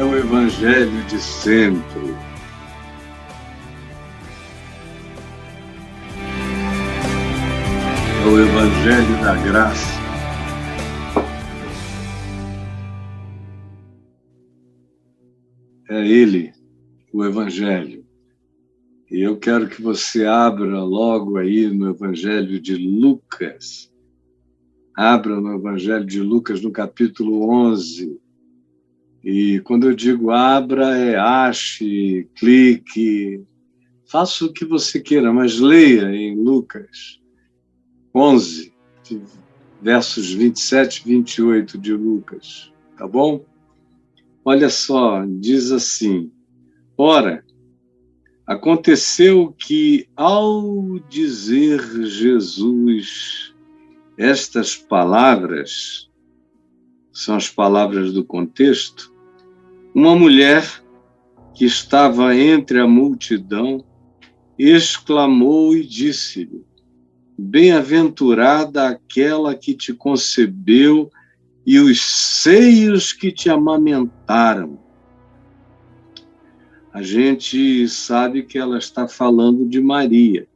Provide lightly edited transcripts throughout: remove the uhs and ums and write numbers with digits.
É o Evangelho de sempre. É o Evangelho da graça. É ele, o Evangelho. E eu quero que você abra logo aí no Evangelho de Lucas. Abra no Evangelho de Lucas, no capítulo 11. E quando eu digo abra, é ache, clique, faça o que você queira, mas leia em Lucas 11, versos 27 e 28 de Lucas, tá bom? Olha só, diz assim: ora, aconteceu que, ao dizer Jesus estas palavras, são as palavras do contexto, uma mulher que estava entre a multidão exclamou e disse-lhe: bem-aventurada aquela que te concebeu e os seios que te amamentaram. A gente sabe que ela está falando de Maria.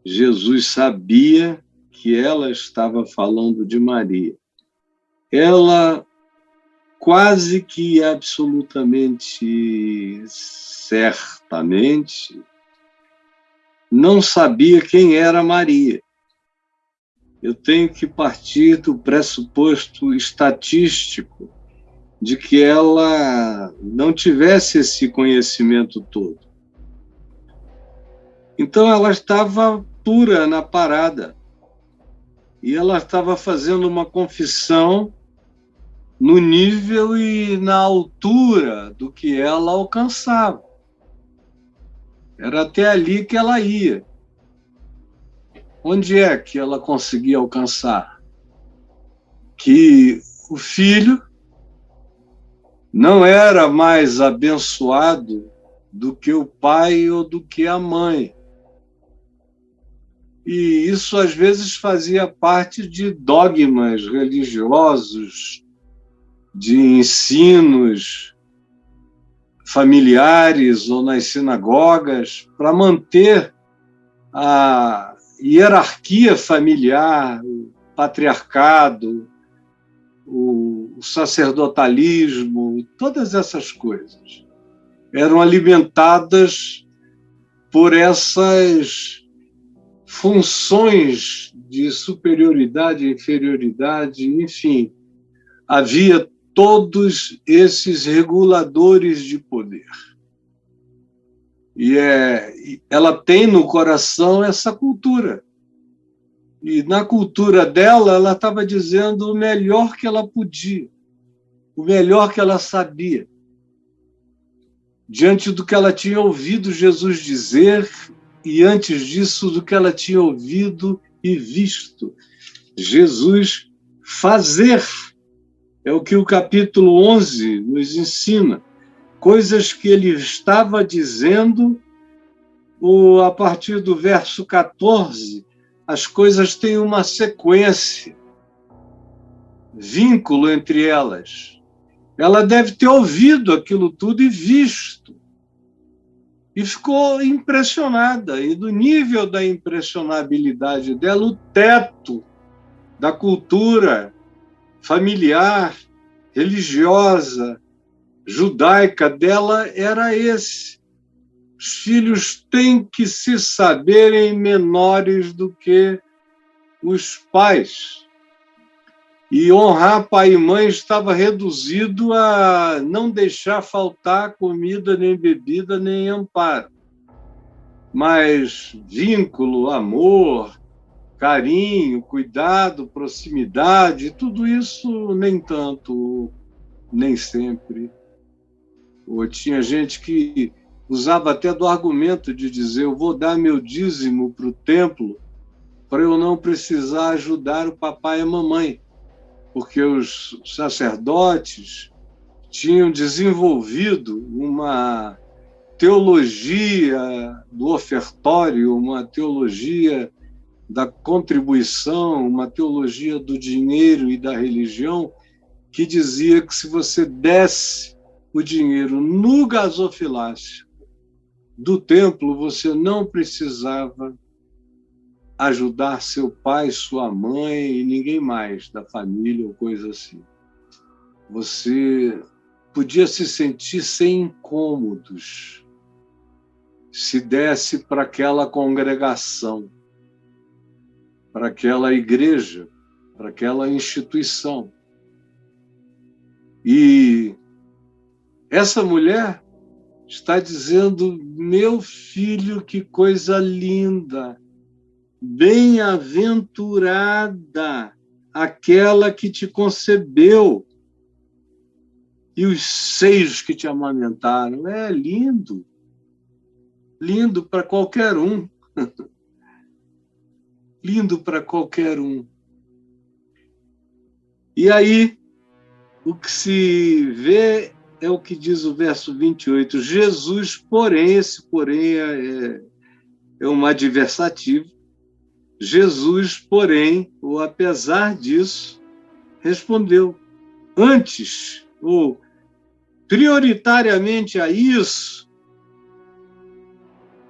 Jesus sabia que ela estava falando de Maria. Ela quase que absolutamente, certamente, não sabia quem era Maria. Eu tenho que partir do pressuposto estatístico de que ela não tivesse esse conhecimento todo. Então ela estava pura na parada e ela estava fazendo uma confissão no nível e na altura do que ela alcançava. Era até ali que ela ia. Onde é que ela conseguia alcançar? Que o filho não era mais abençoado do que o pai ou do que a mãe. E isso, às vezes, fazia parte de dogmas religiosos, de ensinos familiares ou nas sinagogas, para manter a hierarquia familiar, o patriarcado, o sacerdotalismo, todas essas coisas eram alimentadas por essas funções de superioridade, inferioridade, enfim, havia todos esses reguladores de poder. E ela tem no coração essa cultura. E na cultura dela, ela estava dizendo o melhor que ela podia, o melhor que ela sabia, diante do que ela tinha ouvido Jesus dizer e, antes disso, do que ela tinha ouvido e visto Jesus fazer. É o que o capítulo 11 nos ensina. Coisas que ele estava dizendo, a partir do verso 14, as coisas têm uma sequência, vínculo entre elas. Ela deve ter ouvido aquilo tudo e visto. E ficou impressionada. E do nível da impressionabilidade dela, o teto da cultura familiar, religiosa, judaica dela era esse. Os filhos têm que se saberem menores do que os pais. E honrar pai e mãe estava reduzido a não deixar faltar comida, nem bebida, nem amparo. Mas vínculo, amor, carinho, cuidado, proximidade, tudo isso nem tanto, nem sempre. Ou tinha gente que usava até do argumento de dizer: eu vou dar meu dízimo para o templo para eu não precisar ajudar o papai e a mamãe, porque os sacerdotes tinham desenvolvido uma teologia do ofertório, uma teologia da contribuição, uma teologia do dinheiro e da religião que dizia que se você desse o dinheiro no gasofilácio do templo, você não precisava ajudar seu pai, sua mãe e ninguém mais da família ou coisa assim. Você podia se sentir sem incômodos se desse para aquela congregação, para aquela igreja, para aquela instituição. E essa mulher está dizendo: meu filho, que coisa linda, bem-aventurada aquela que te concebeu e os seios que te amamentaram. É lindo, lindo para qualquer um. Lindo para qualquer um. E aí, o que se vê é o que diz o verso 28. Jesus, porém, esse porém é um adversativo. Jesus, porém, ou apesar disso, respondeu: antes, ou prioritariamente a isso,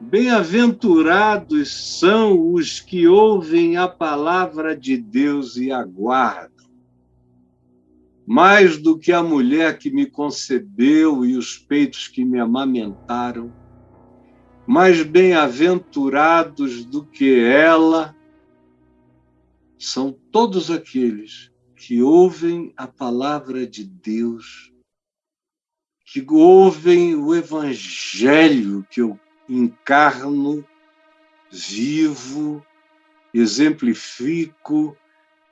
bem-aventurados são os que ouvem a palavra de Deus e aguardam. Mais do que a mulher que me concebeu e os peitos que me amamentaram, mais bem-aventurados do que ela são todos aqueles que ouvem a palavra de Deus, que ouvem o evangelho que eu encarno, vivo, exemplifico,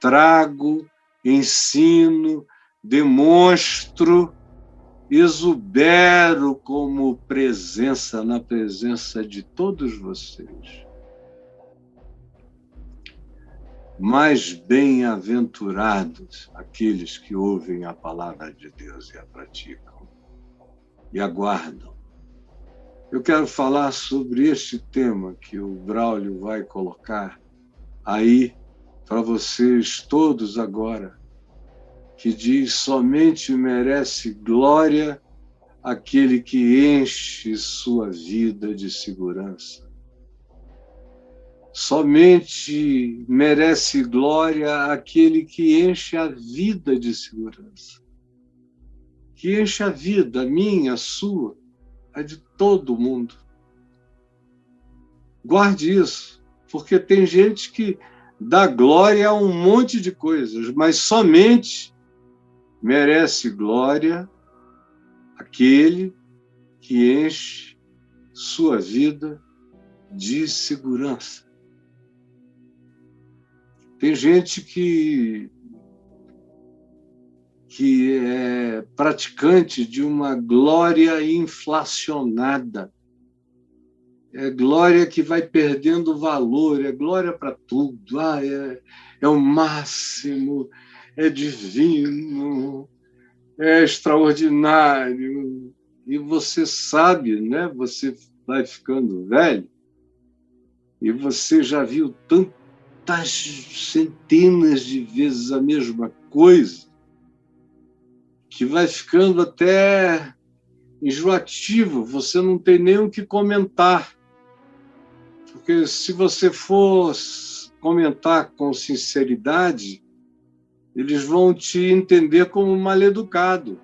trago, ensino, demonstro, exubero como presença na presença de todos vocês. Mais bem-aventurados aqueles que ouvem a palavra de Deus e a praticam e aguardam. Eu quero falar sobre este tema que o Braulio vai colocar aí para vocês todos agora, que diz: somente merece glória aquele que enche sua vida de segurança. Somente merece glória aquele que enche a vida de segurança. Que enche a vida, a minha, a sua, a de todo mundo. Guarde isso, porque tem gente que dá glória a um monte de coisas, mas somente merece glória aquele que enche sua vida de segurança. Tem gente que é praticante de uma glória inflacionada. É glória que vai perdendo valor, é glória para tudo. É o máximo, é divino, é extraordinário. E você sabe, né? Você vai ficando velho e você já viu tantas centenas de vezes a mesma coisa que vai ficando até enjoativo, você não tem nem o que comentar. Porque se você for comentar com sinceridade, eles vão te entender como mal-educado.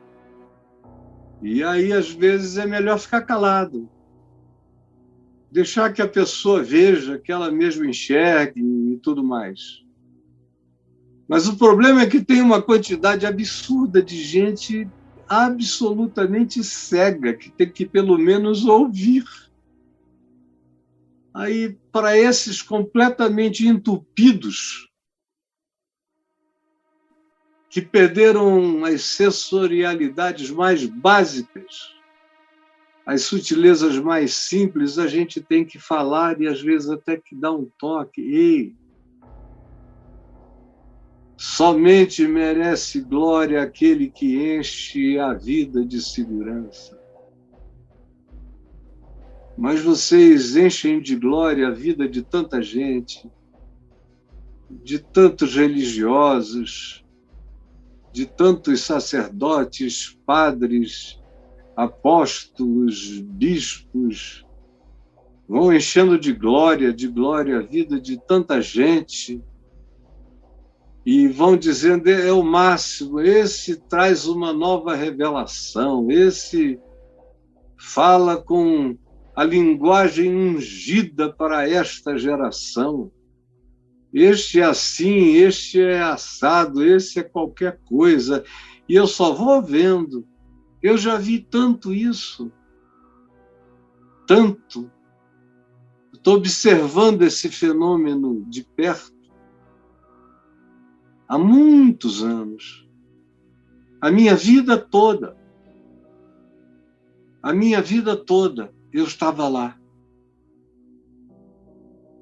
E aí, às vezes, é melhor ficar calado. Deixar que a pessoa veja, que ela mesma enxergue e tudo mais. Mas o problema é que tem uma quantidade absurda de gente absolutamente cega, que tem que, pelo menos, ouvir. Aí, para esses completamente entupidos, que perderam as sensorialidades mais básicas, as sutilezas mais simples, a gente tem que falar e, às vezes, até que dar um toque. Ei, somente merece glória aquele que enche a vida de segurança. Mas vocês enchem de glória a vida de tanta gente, de tantos religiosos, de tantos sacerdotes, padres, apóstolos, bispos, vão enchendo de glória a vida de tanta gente e vão dizendo: é o máximo, esse traz uma nova revelação, esse fala com a linguagem ungida para esta geração. Este é assim, este é assado, esse é qualquer coisa. E eu só vou vendo. Eu já vi tanto isso. Tanto. Estou observando esse fenômeno de perto há muitos anos. A minha vida toda. A minha vida toda eu estava lá.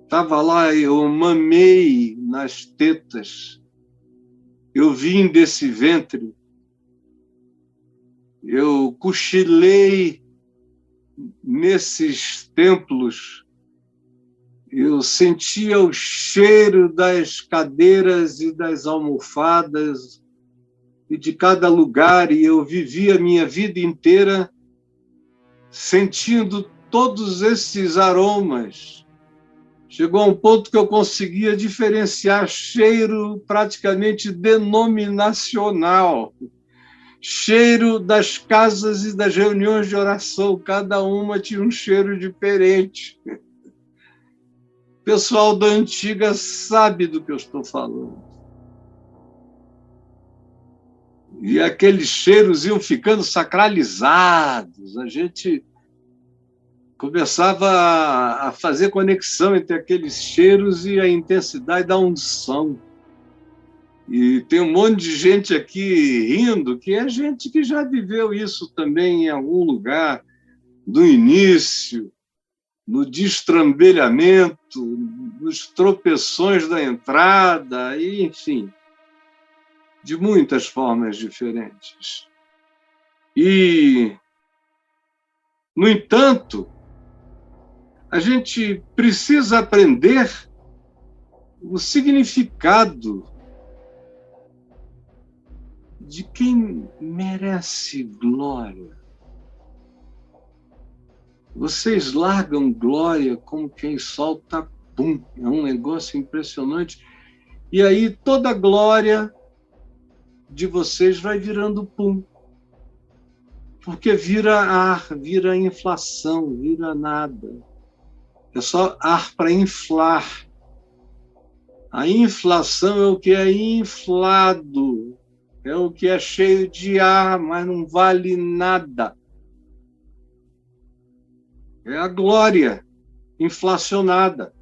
Estava lá, eu mamei nas tetas, eu vim desse ventre, eu cochilei nesses templos, eu sentia o cheiro das cadeiras e das almofadas e de cada lugar, e eu vivi a minha vida inteira sentindo todos esses aromas. Chegou a um ponto que eu conseguia diferenciar cheiro praticamente denominacional. Cheiro das casas e das reuniões de oração, cada uma tinha um cheiro diferente. O pessoal da antiga sabe do que eu estou falando. E aqueles cheiros iam ficando sacralizados, a gente começava a fazer conexão entre aqueles cheiros e a intensidade da unção. E tem um monte de gente aqui rindo, que é gente que já viveu isso também em algum lugar, no início, no destrambelhamento, nos tropeções da entrada, e, enfim, de muitas formas diferentes. E, no entanto, a gente precisa aprender o significado de quem merece glória. Vocês largam glória como quem solta pum. É um negócio impressionante. E aí toda a glória de vocês vai virando pum. Porque vira ar, vira inflação, vira nada. É só ar para inflar. A inflação é o que é inflado, é o que é cheio de ar, mas não vale nada. É a glória inflacionada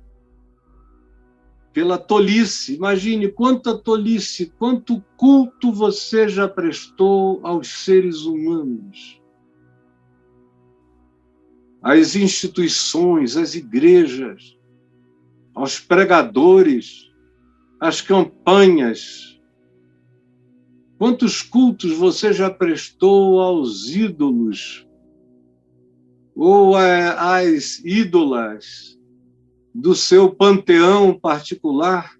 pela tolice. Imagine quanta tolice, quanto culto você já prestou aos seres humanos. Às instituições, às igrejas, aos pregadores, às campanhas. Quantos cultos você já prestou aos ídolos ou às ídolas do seu panteão particular?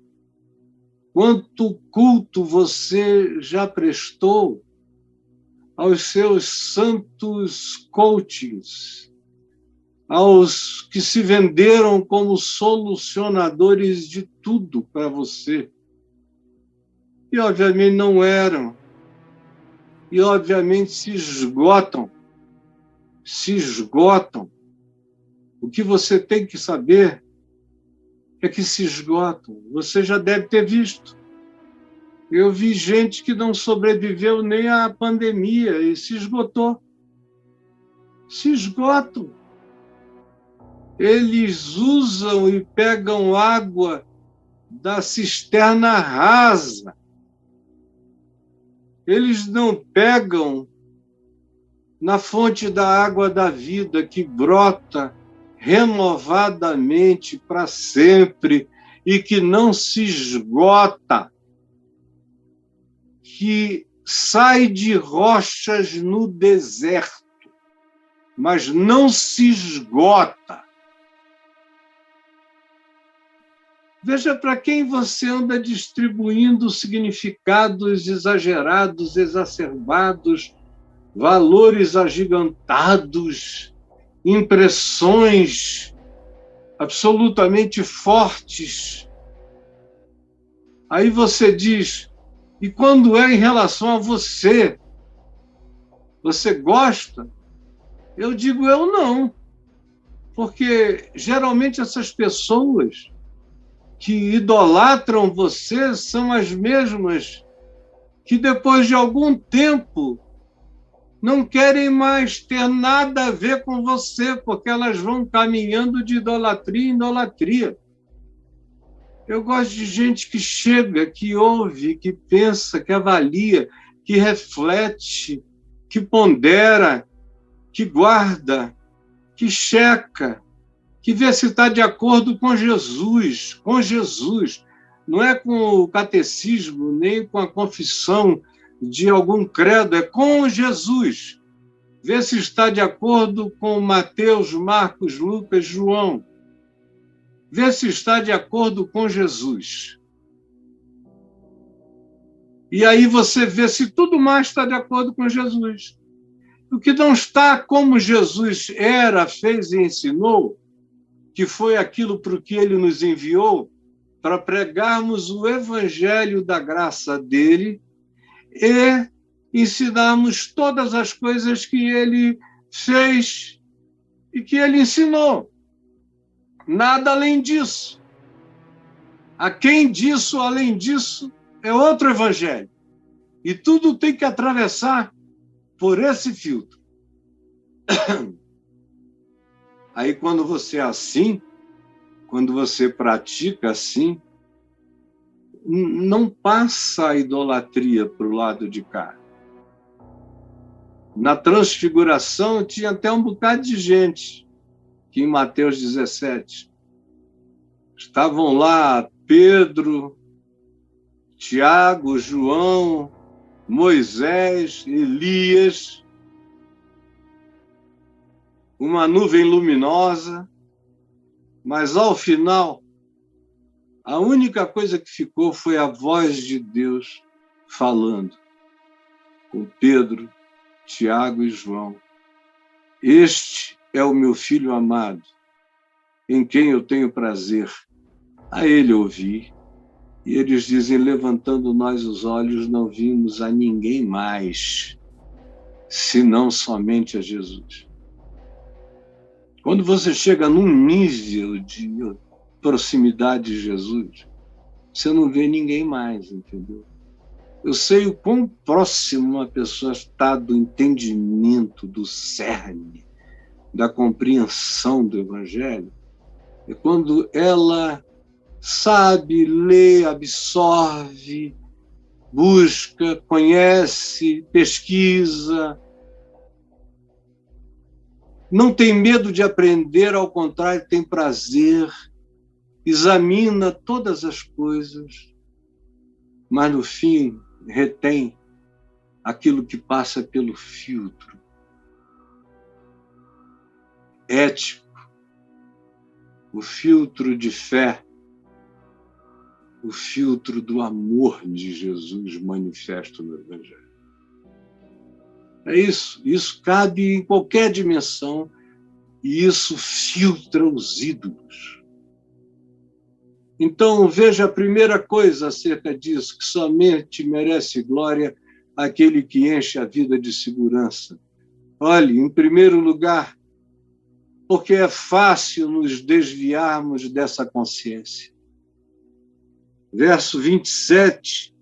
Quanto culto você já prestou aos seus santos coaches, aos que se venderam como solucionadores de tudo para você? E, obviamente, não eram. E, obviamente, se esgotam. Se esgotam. O que você tem que saber é que se esgotam. Você já deve ter visto. Eu vi gente que não sobreviveu nem à pandemia e se esgotou. Se esgotam. Eles usam e pegam água da cisterna rasa. Eles não pegam na fonte da água da vida que brota renovadamente para sempre e que não se esgota, que sai de rochas no deserto, mas não se esgota. Veja para quem você anda distribuindo significados exagerados, exacerbados, valores agigantados, impressões absolutamente fortes. Aí você diz, e quando é em relação a você, você gosta? Eu digo, eu não. Porque geralmente essas pessoas que idolatram você são as mesmas que depois de algum tempo não querem mais ter nada a ver com você, porque elas vão caminhando de idolatria em idolatria. Eu gosto de gente que chega, que ouve, que pensa, que avalia, que reflete, que pondera, que guarda, que checa, que vê se está de acordo com Jesus, com Jesus. Não é com o catecismo, nem com a confissão de algum credo, é com Jesus. Vê se está de acordo com Mateus, Marcos, Lucas, João. Vê se está de acordo com Jesus. E aí você vê se tudo mais está de acordo com Jesus. O que não está como Jesus era, fez e ensinou, que foi aquilo para o que ele nos enviou, para pregarmos o evangelho da graça dele e ensinarmos todas as coisas que ele fez e que ele ensinou. Nada além disso. A quem disso, além disso, é outro evangelho. E tudo tem que atravessar por esse filtro. Aí, quando você é assim, quando você pratica assim, não passa a idolatria para o lado de cá. Na transfiguração, tinha até um bocado de gente, que em Mateus 17, estavam lá Pedro, Tiago, João, Moisés, Elias, uma nuvem luminosa, mas ao final, a única coisa que ficou foi a voz de Deus falando com Pedro, Tiago e João. Este é o meu filho amado, em quem eu tenho prazer. A ele ouvi. E eles dizem, levantando nós os olhos, não vimos a ninguém mais, senão somente a Jesus. Quando você chega num nível de proximidade de Jesus, você não vê ninguém mais, entendeu? Eu sei o quão próximo uma pessoa está do entendimento, do cerne, da compreensão do Evangelho, é quando ela sabe, lê, absorve, busca, conhece, pesquisa, não tem medo de aprender, ao contrário, tem prazer, examina todas as coisas, mas no fim retém aquilo que passa pelo filtro ético, o filtro de fé, o filtro do amor de Jesus manifesto no Evangelho. É isso. Isso cabe em qualquer dimensão e isso filtra os ídolos. Então, veja a primeira coisa acerca disso, que somente merece glória aquele que enche a vida de segurança. Olhe, em primeiro lugar, porque é fácil nos desviarmos dessa consciência. Verso 27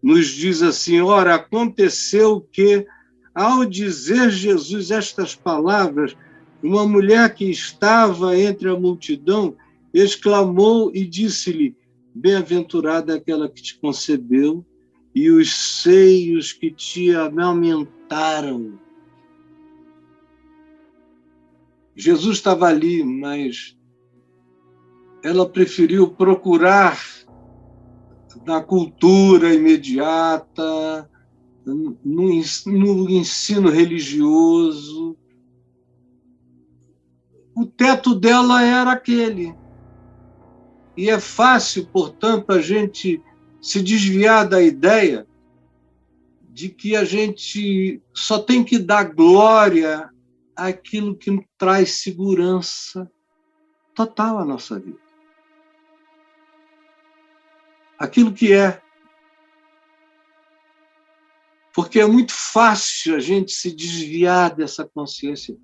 nos diz assim, ora, aconteceu que, ao dizer Jesus estas palavras, uma mulher que estava entre a multidão exclamou e disse-lhe, bem-aventurada aquela que te concebeu e os seios que te amamentaram. Jesus estava ali, mas ela preferiu procurar na cultura imediata, no ensino religioso. O teto dela era aquele. E é fácil, portanto, a gente se desviar da ideia de que a gente só tem que dar glória àquilo que traz segurança total à nossa vida. Aquilo que é. Porque é muito fácil a gente se desviar dessa consciência.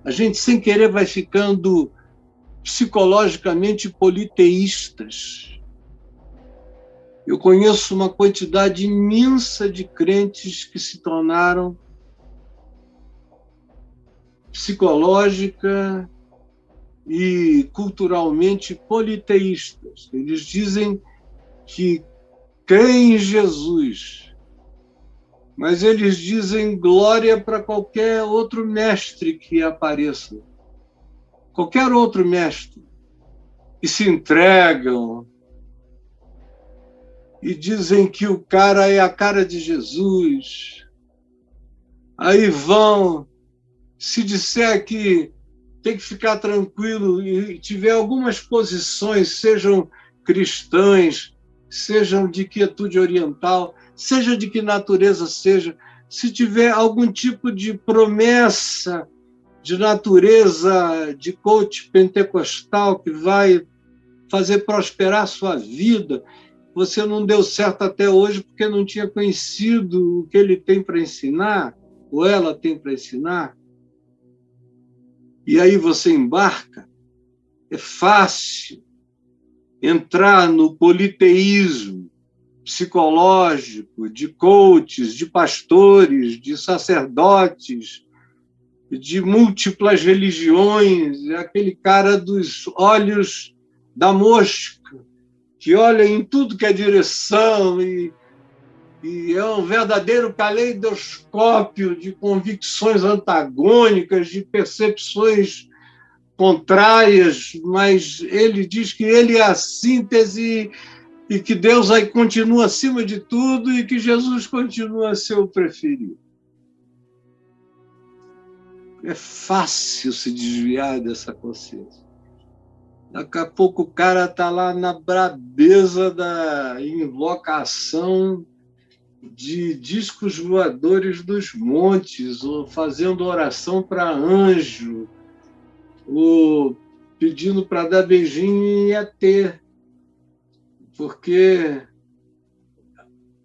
A gente, sem querer, vai ficando psicologicamente politeístas. Eu conheço uma quantidade imensa de crentes que se tornaram psicológica e culturalmente politeístas. Eles dizem que creem em Jesus, mas eles dizem glória para qualquer outro mestre que apareça. Qualquer outro mestre. E se entregam e dizem que o cara é a cara de Jesus. Aí vão, se disser que tem que ficar tranquilo e tiver algumas posições, sejam cristãs, sejam de quietude oriental, seja de que natureza seja, se tiver algum tipo de promessa de natureza de coach pentecostal que vai fazer prosperar a sua vida, você não deu certo até hoje porque não tinha conhecido o que ele tem para ensinar, ou ela tem para ensinar, e aí você embarca, é fácil entrar no politeísmo psicológico de coaches, de pastores, de sacerdotes, de múltiplas religiões, é aquele cara dos olhos da mosca, que olha em tudo que é direção e é um verdadeiro caleidoscópio de convicções antagônicas, de percepções contrárias, mas ele diz que ele é a síntese e que Deus aí continua acima de tudo e que Jesus continua a ser o preferido. É fácil se desviar dessa consciência. Daqui a pouco o cara está lá na brabeza da invocação de discos voadores dos montes, ou fazendo oração para anjo, ou pedindo para dar beijinho em ET. Porque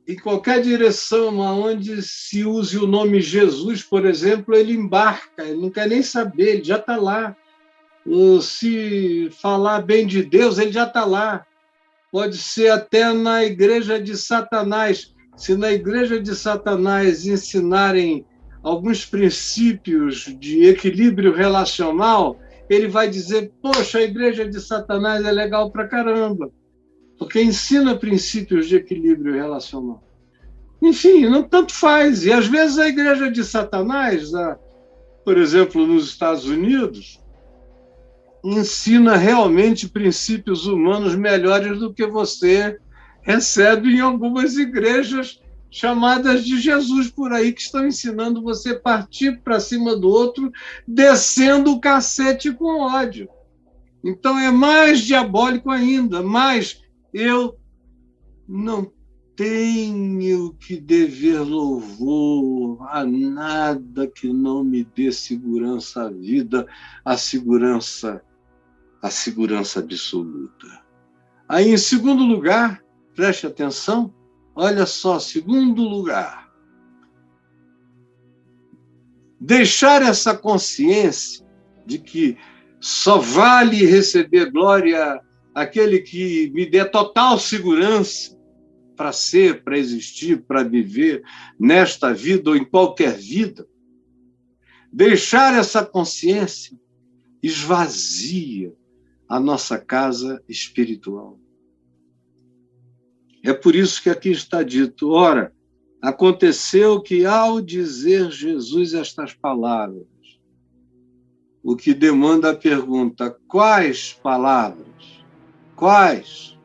em qualquer direção onde se use o nome Jesus, por exemplo, ele embarca, ele não quer nem saber, ele já está lá. Ou se falar bem de Deus, ele já está lá. Pode ser até na igreja de Satanás. Se na igreja de Satanás ensinarem alguns princípios de equilíbrio relacional, ele vai dizer, poxa, a igreja de Satanás é legal pra caramba, porque ensina princípios de equilíbrio relacional. Enfim, não tanto faz. E às vezes a igreja de Satanás, por exemplo, nos Estados Unidos, ensina realmente princípios humanos melhores do que você recebe em algumas igrejas chamadas de Jesus por aí, que estão ensinando você a partir para cima do outro, descendo o cacete com ódio. Então é mais diabólico ainda, mas eu não tenho que dever louvor a nada que não me dê segurança à vida, a segurança absoluta. Aí, em segundo lugar, preste atenção, olha só, segundo lugar, deixar essa consciência de que só vale receber glória aquele que me dê total segurança para ser, para existir, para viver nesta vida ou em qualquer vida. Deixar essa consciência esvazia a nossa casa espiritual. É por isso que aqui está dito, ora, aconteceu que ao dizer Jesus estas palavras, o que demanda a pergunta, quais palavras? Quais?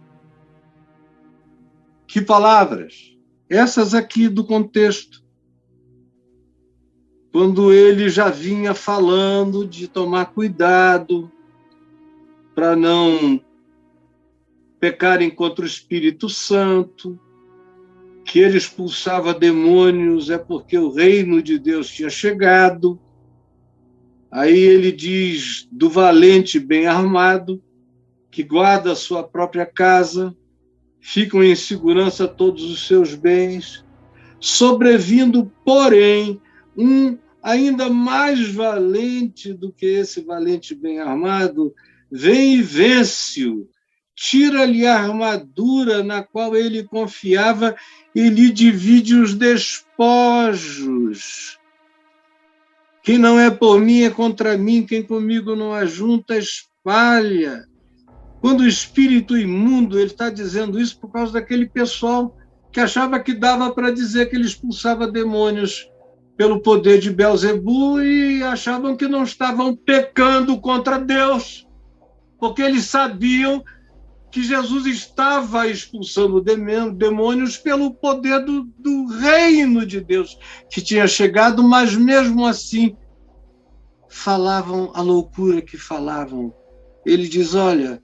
Que palavras? Essas aqui do contexto. Quando ele já vinha falando de tomar cuidado para não pecarem contra o Espírito Santo, que ele expulsava demônios, é porque o reino de Deus tinha chegado. Aí ele diz do valente bem armado, que guarda a sua própria casa, ficam em segurança todos os seus bens, sobrevindo, porém, um ainda mais valente do que esse valente bem armado, vem e vence-o, tira-lhe a armadura na qual ele confiava e lhe divide os despojos. Quem não é por mim é contra mim, quem comigo não ajunta, espalha. Quando o espírito imundo, ele está dizendo isso por causa daquele pessoal que achava que dava para dizer que ele expulsava demônios pelo poder de Belzebu e achavam que não estavam pecando contra Deus, porque eles sabiam que Jesus estava expulsando demônios pelo poder do reino de Deus que tinha chegado, mas mesmo assim falavam a loucura que falavam. Ele diz, olha,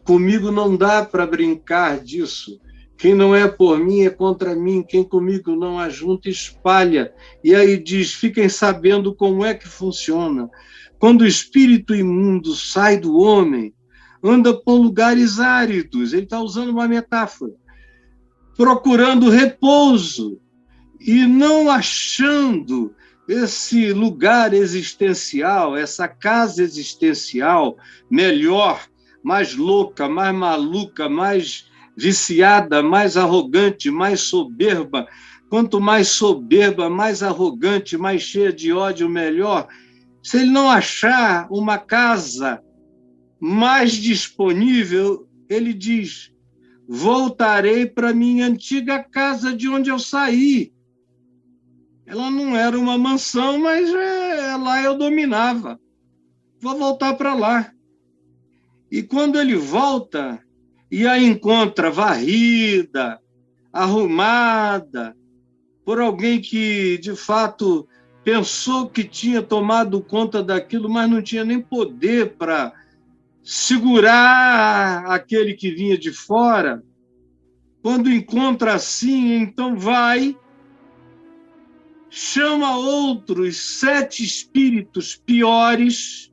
comigo não dá para brincar disso. Quem não é por mim é contra mim, quem comigo não ajunta, espalha. E aí diz, fiquem sabendo como é que funciona. Quando o espírito imundo sai do homem, anda por lugares áridos, ele está usando uma metáfora, procurando repouso e não achando esse lugar existencial, essa casa existencial melhor, mais louca, mais maluca, mais viciada, mais arrogante, mais soberba. Quanto mais soberba, mais arrogante, mais cheia de ódio, melhor. Se ele não achar uma casa mais disponível, ele diz, voltarei para minha antiga casa de onde eu saí. Ela não era uma mansão, mas lá eu dominava. Vou voltar para lá. E quando ele volta e a encontra varrida, arrumada, por alguém que, de fato, pensou que tinha tomado conta daquilo, mas não tinha nem poder para segurar aquele que vinha de fora, quando encontra assim, então vai, chama outros 7 espíritos piores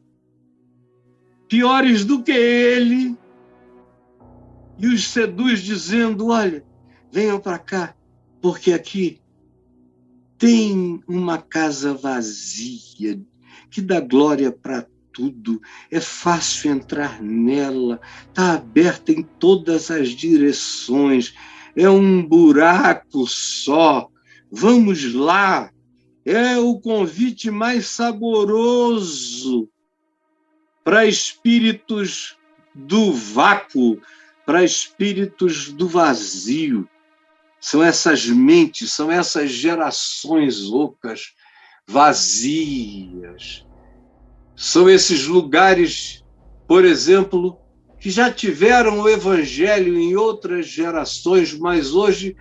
do que ele, e os seduz dizendo, olha, venham para cá, porque aqui tem uma casa vazia, que dá glória para tudo, é fácil entrar nela, está aberta em todas as direções, é um buraco só, vamos lá, é o convite mais saboroso para espíritos do vácuo, para espíritos do vazio. São essas mentes, são essas gerações ocas, vazias. São esses lugares, por exemplo, que já tiveram o evangelho em outras gerações, mas hoje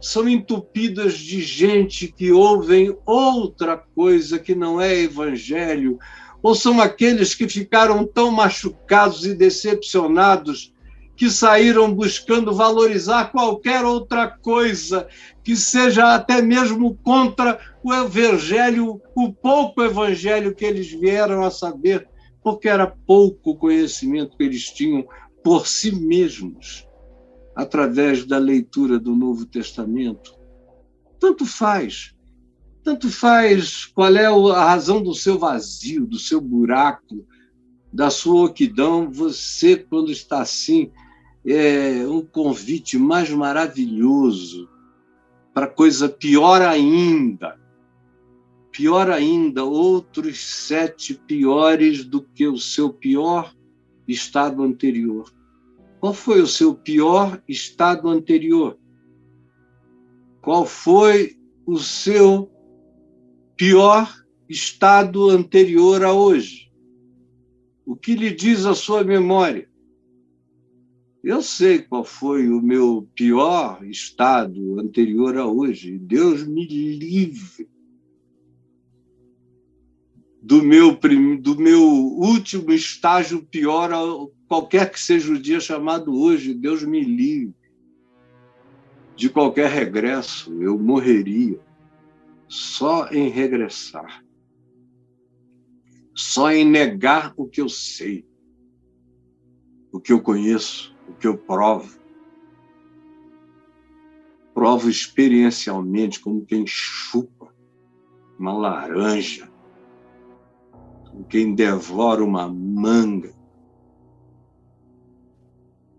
são entupidas de gente que ouvem outra coisa que não é evangelho, ou são aqueles que ficaram tão machucados e decepcionados que saíram buscando valorizar qualquer outra coisa que seja até mesmo contra o evangelho, o pouco evangelho que eles vieram a saber, porque era pouco conhecimento que eles tinham por si mesmos, através da leitura do Novo Testamento. Tanto faz qual é a razão do seu vazio, do seu buraco, da sua oquidão. Você, quando está assim, é um convite mais maravilhoso para coisa pior ainda, outros 7 piores do que o seu pior estado anterior. Qual foi o seu pior estado anterior? Qual foi o seu pior estado anterior a hoje? O que lhe diz a sua memória? Eu sei qual foi o meu pior estado anterior a hoje. Deus me livre do meu último estágio pior qualquer que seja o dia chamado hoje, Deus me livre de qualquer regresso, eu morreria só em regressar, só em negar o que eu sei, o que eu conheço, o que eu provo. Provo experiencialmente, como quem chupa uma laranja, como quem devora uma manga.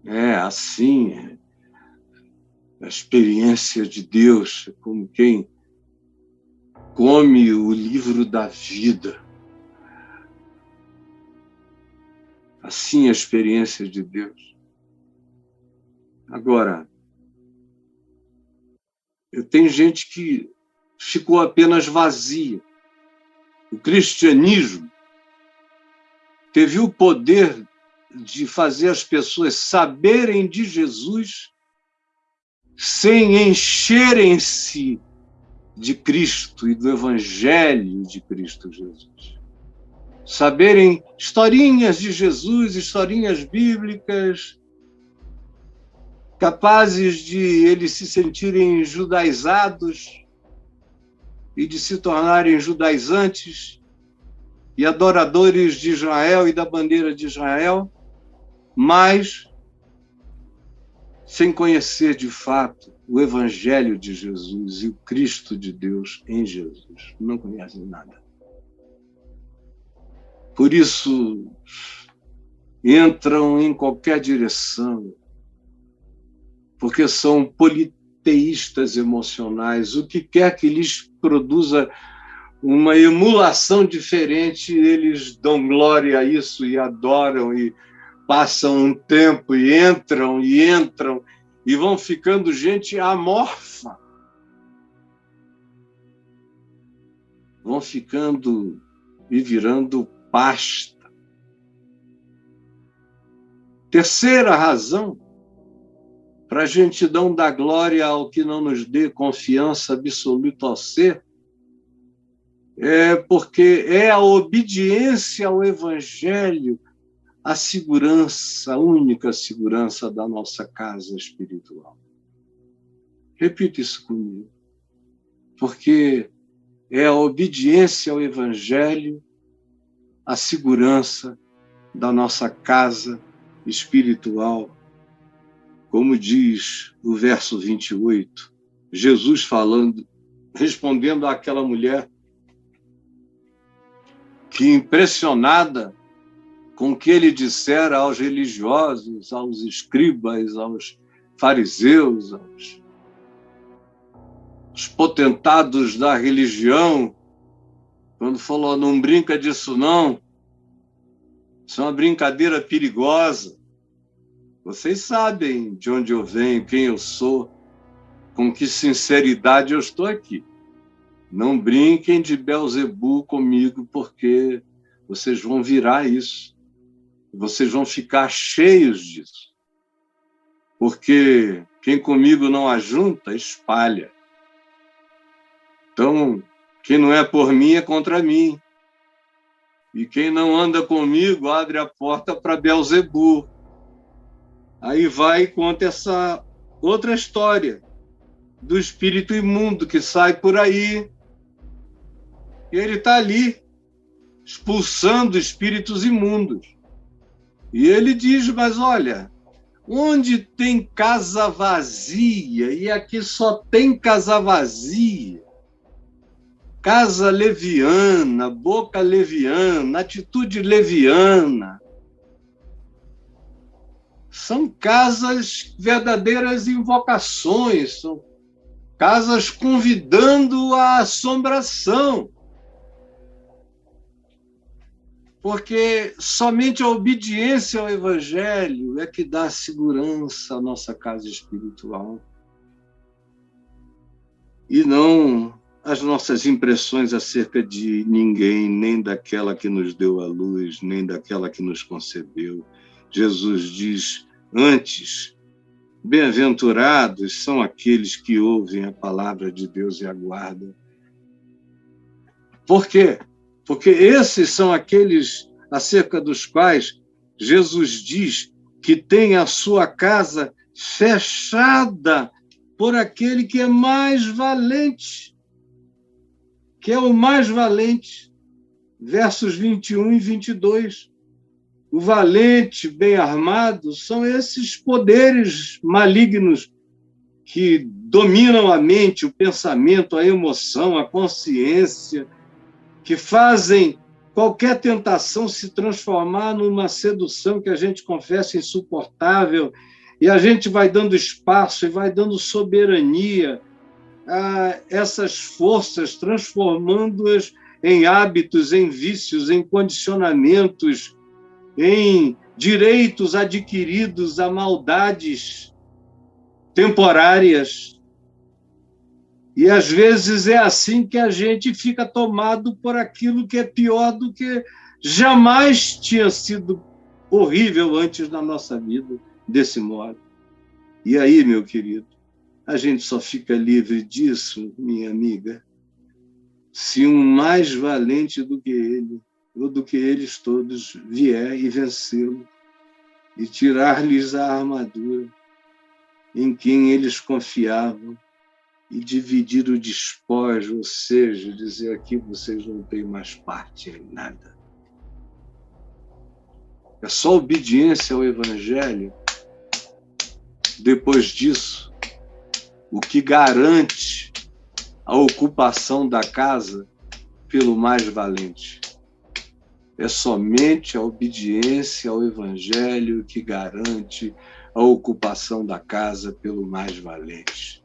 É assim, a experiência de Deus, como quem come o livro da vida. Assim a experiência de Deus. Agora, tem gente que ficou apenas vazia. O cristianismo teve o poder de fazer as pessoas saberem de Jesus sem encherem-se de Cristo e do Evangelho de Cristo Jesus. Saberem historinhas de Jesus, historinhas bíblicas, capazes de eles se sentirem judaizados e de se tornarem judaizantes e adoradores de Israel e da bandeira de Israel, mas sem conhecer de fato o Evangelho de Jesus e o Cristo de Deus em Jesus. Não conhecem nada. Por isso, entram em qualquer direção, porque são politeístas emocionais. O que quer que lhes produza uma emulação diferente, eles dão glória a isso e adoram e passam um tempo e entram e vão ficando gente amorfa. Vão ficando e virando pasta. Terceira razão para a gente não dar glória ao que não nos dê confiança absoluta ao ser, é porque é a obediência ao Evangelho a segurança, a única segurança da nossa casa espiritual. Repita isso comigo. Porque é a obediência ao Evangelho a segurança da nossa casa espiritual. Como diz o verso 28, Jesus falando, respondendo àquela mulher que, impressionada com o que ele dissera aos religiosos, aos escribas, aos fariseus, aos potentados da religião, quando falou, não brinca disso não, isso é uma brincadeira perigosa. Vocês sabem de onde eu venho, quem eu sou, com que sinceridade eu estou aqui. Não brinquem de Belzebu comigo, porque vocês vão virar isso. Vocês vão ficar cheios disso. Porque quem comigo não ajunta, espalha. Então, quem não é por mim é contra mim. E quem não anda comigo abre a porta para Belzebu. Aí vai e conta essa outra história do espírito imundo que sai por aí. E ele está ali, expulsando espíritos imundos. E ele diz, mas olha, onde tem casa vazia, e aqui só tem casa vazia, casa leviana, boca leviana, atitude leviana, são casas verdadeiras invocações, são casas convidando à assombração. Porque somente a obediência ao Evangelho é que dá segurança à nossa casa espiritual. E não as nossas impressões acerca de ninguém, nem daquela que nos deu a luz, nem daquela que nos concebeu. Jesus diz, antes, bem-aventurados são aqueles que ouvem a palavra de Deus e aguardam. Por quê? Porque esses são aqueles acerca dos quais Jesus diz que tem a sua casa fechada por aquele que é mais valente, que é o mais valente. Versos 21 e 22. O valente, bem armado, são esses poderes malignos que dominam a mente, o pensamento, a emoção, a consciência, que fazem qualquer tentação se transformar numa sedução que a gente confessa insuportável, e a gente vai dando espaço e vai dando soberania a essas forças, transformando-as em hábitos, em vícios, em condicionamentos, em direitos adquiridos a maldades temporárias. E às vezes é assim que a gente fica tomado por aquilo que é pior do que jamais tinha sido horrível antes na nossa vida, desse modo. E aí, meu querido, a gente só fica livre disso, minha amiga, se um mais valente do que ele, ou do que eles todos, vier e vencê-lo, e tirar-lhes a armadura em quem eles confiavam, e dividir o despojo, ou seja, dizer aqui vocês não têm mais parte em nada. É só obediência ao Evangelho, depois disso, o que garante a ocupação da casa pelo mais valente. É somente a obediência ao Evangelho que garante a ocupação da casa pelo mais valente.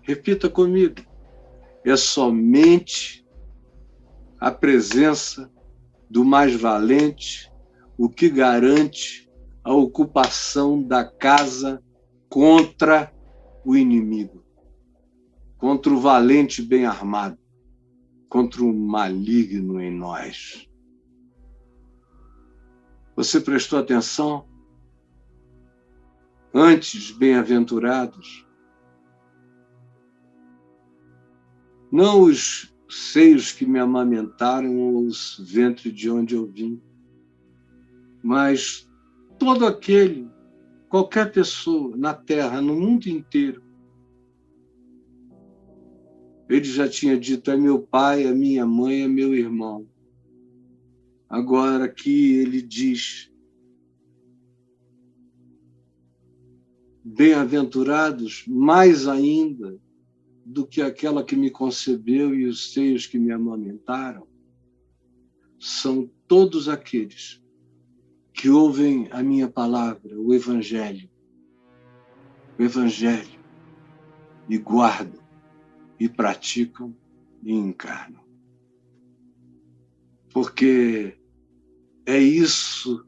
Repita comigo. É somente a presença do mais valente o que garante a ocupação da casa contra o inimigo, contra o valente bem armado, contra o maligno em nós. Você prestou atenção? Antes, bem-aventurados, não os seios que me amamentaram ou os ventres de onde eu vim, mas todo aquele, qualquer pessoa na Terra, no mundo inteiro. Ele já tinha dito, é meu pai, é minha mãe, é meu irmão. Agora aqui ele diz, bem-aventurados, mais ainda do que aquela que me concebeu e os seios que me amamentaram, são todos aqueles que ouvem a minha palavra, o Evangelho, e guardam, e praticam, e encarnam. Porque é isso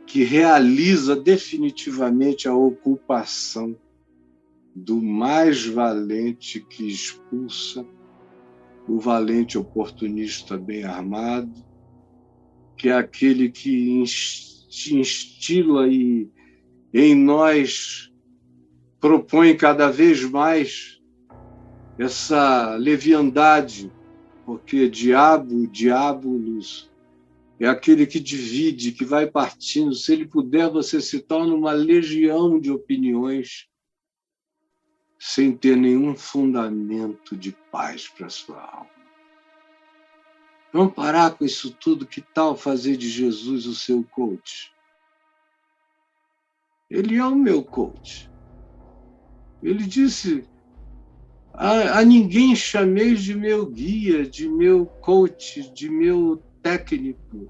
que realiza definitivamente a ocupação do mais valente que expulsa o valente oportunista bem armado, que é aquele que instila e em nós propõe cada vez mais essa leviandade, porque diabolos, é aquele que divide, que vai partindo. Se ele puder, você se torna uma legião de opiniões sem ter nenhum fundamento de paz para a sua alma. Vamos parar com isso tudo? Que tal fazer de Jesus o seu coach? Ele é o meu coach. Ele disse, a ninguém chameis de meu guia, de meu coach, de meu técnico,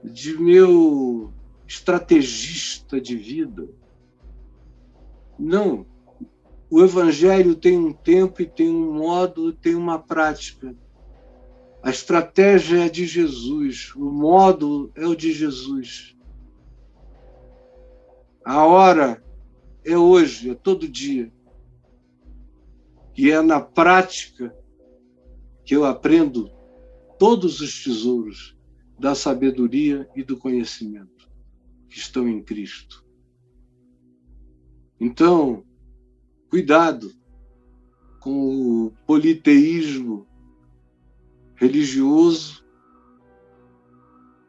de meu estrategista de vida. Não. O Evangelho tem um tempo e tem um modo, tem uma prática. A estratégia é de Jesus, o modo é o de Jesus. A hora é hoje, é todo dia. E é na prática que eu aprendo todos os tesouros da sabedoria e do conhecimento que estão em Cristo. Então, cuidado com o politeísmo religioso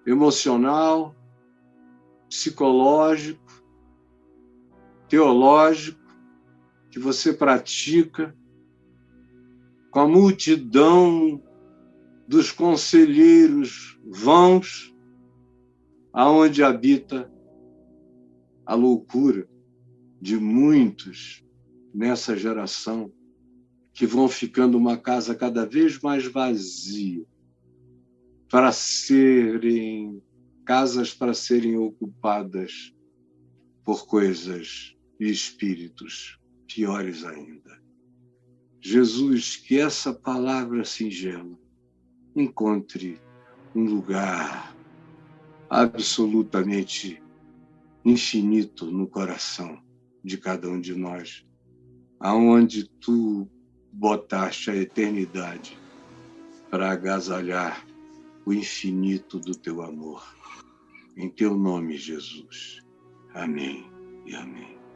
emocional, psicológico, teológico, que você pratica com a multidão dos conselheiros vãos, aonde habita a loucura de muitos nessa geração, que vão ficando uma casa cada vez mais vazia, para serem casas para serem ocupadas por coisas e espíritos piores ainda. Jesus, que essa palavra singela encontre um lugar absolutamente infinito no coração de cada um de nós, aonde tu botaste a eternidade para agasalhar o infinito do teu amor. Em teu nome, Jesus. Amém e amém.